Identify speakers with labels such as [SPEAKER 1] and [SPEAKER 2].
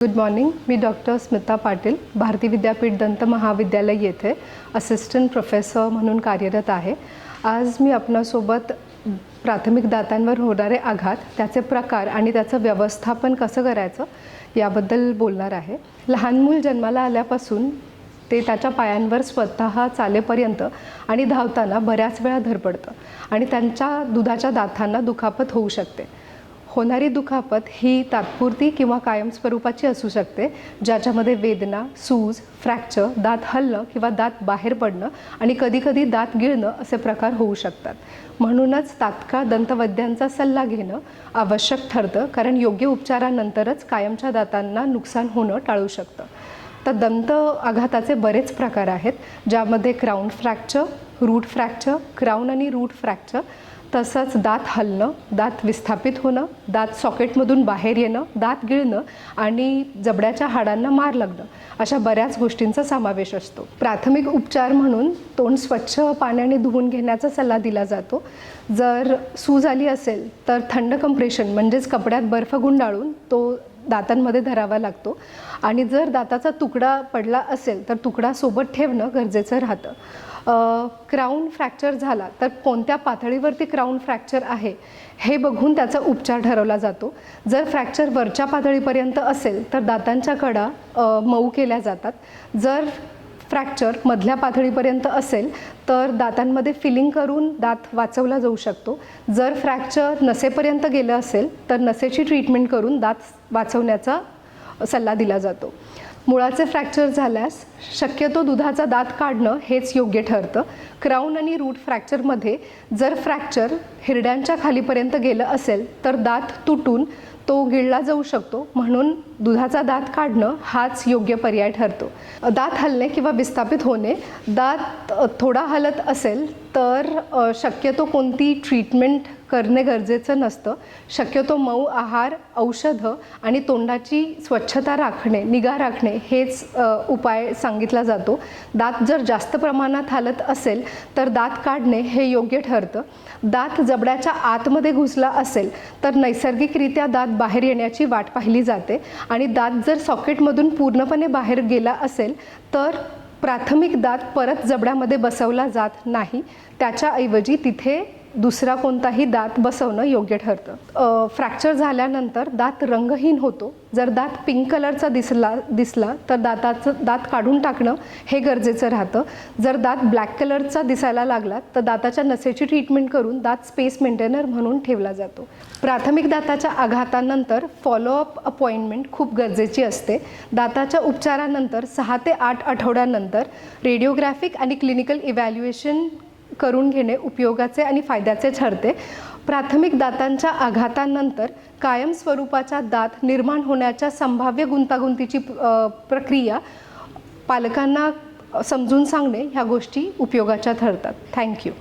[SPEAKER 1] Good morning. मी doctor Smita Patil, Bharati Vidyapeeth दंत महाविद्यालय येथे असिस्टंट प्रोफेसर म्हणून कार्यरत आहे. आज मी आपणासोबत प्राथमिक दातांवर होणारे आघात, त्याचे प्रकार आणि त्याचं व्यवस्थापन कसं करायचं याबद्दल बोलणार आहे. लहान मूल जन्माला आल्यापासून ते त्याच्या पायांवर स्वतः चालेपर्यंत आणि धावताना बऱ्याच वेळा धडपडतं आणि त्यांच्या दुधाच्या दातांना दुखापत होऊ शकते. होणारी दुखापत ही तात्पुरती किंवा कायम स्वरूपाची असू शकते, ज्याच्यामध्ये वेदना, सूज, फ्रॅक्चर, दात हलणं किंवा दात बाहेर पडणं आणि कधीकधी दात गिळणं असे प्रकार होऊ शकतात. म्हणूनच तात्काळ दंतवैद्यांचा सल्ला घेणं आवश्यक ठरतं, कारण योग्य उपचारानंतरच कायमच्या दातांना नुकसान होणं टाळू शकतं. तर दंत आघाताचे बरेच प्रकार आहेत, ज्यामध्ये crown fracture, root fracture, crown आणि रूट फ्रॅक्चर, तसंच दात हलणं, दात विस्थापित होणं, दात सॉकेटमधून बाहेर येणं, दात गिळणं आणि जबड्याच्या हाडांना मार लागणं, अशा बऱ्याच गोष्टींचा समावेश असतो. प्राथमिक उपचार म्हणून तोंड स्वच्छ पाण्याने धुवून घेण्याचा सल्ला दिला जातो. जर सूज आली असेल तर थंड कंप्रेशन म्हणजेच कपड्यात बर्फ गुंडाळून तो दातांमध्ये धरावा लागतो आणि जर दाताचा तुकडा पडला असेल तर तुकडा सोबत ठेवणं गरजेचं राहतं. क्राऊन फ्रॅक्चर झाला तर कोणत्या पातळीवरती क्राऊन फ्रॅक्चर आहे हे बघून त्याचा उपचार ठरवला जातो. जर फ्रॅक्चर वरच्या पातळीपर्यंत असेल तर दातांच्या कडा मऊ केल्या जातात. जर फ्रॅक्चर मधल्या पातळीपर्यंत असेल तर दातांमध्ये फिलिंग करून दात वाचवला जाऊ शकतो. जर फ्रॅक्चर नसेपर्यंत गेलं असेल तर नसेची ट्रीटमेंट करून दात वाचवण्याचा सल्ला दिला जातो. मुळाचे फ्रॅक्चर झाल्यास शक्यतो दुधाचा दात काढणं हेच योग्य ठरतं. क्राऊन आणि रूट फ्रॅक्चरमध्ये जर फ्रॅक्चर हिरड्यांच्या खालीपर्यंत गेलं असेल तर दात तुटून तो गिळला जाऊ शकतो, म्हणून दुधाचा दात काढणं हाच योग्य पर्याय ठरतो. दात हलणे किंवा विस्थापित होणे, दात थोडा हलत असेल तर शक्यतो कोणती ट्रीटमेंट करणे गरजेचं नसतं. शक्यतो मऊ आहार, औषधं आणि तोंडाची स्वच्छता राखणे, निगा राखणे हेच उपाय सांगितला जातो. दात जर जास्त प्रमाणात हालत असेल तर दात काढणे हे योग्य ठरतं. दात जबड्याच्या आतमध्ये घुसला असेल तर नैसर्गिकरित्या दात बाहेर येण्याची वाट पाहिली जाते आणि दात जर सॉकेटमधून पूर्णपणे बाहेर गेला असेल तर प्राथमिक दात परत जबड्यामध्ये बसवला जात नाही. त्याच्याऐवजी तिथे दुसरा कोणताही दात बसवणं योग्य ठरतं. फ्रॅक्चर झाल्यानंतर दात रंगहीन होतो. जर दात पिंक कलरचा दिसला तर दात काढून टाकणं हे गरजेचं राहतं. जर दात ब्लॅक कलरचा दिसायला लागला तर दाताच्या नसेची ट्रीटमेंट करून दात स्पेस मेंटेनर म्हणून ठेवला जातो. प्राथमिक दाताच्या आघातानंतर फॉलोअप अपॉइंटमेंट खूप गरजेची असते. दाताच्या उपचारानंतर 6 ते 8 आठवड्यानंतर रेडिओग्राफिक आणि क्लिनिकल इव्हॅल्युएशन करून घेणे उपयोगाचे आणि फायद्याचे ठरते. प्राथमिक दातांच्या आघातानंतर कायम स्वरूपाचा दात निर्माण होण्याच्या संभाव्य गुंतागुंतीची प्रक्रिया पालकांना समजून सांगणे ह्या गोष्टी उपयोगाच्या ठरतात. थँक्यू.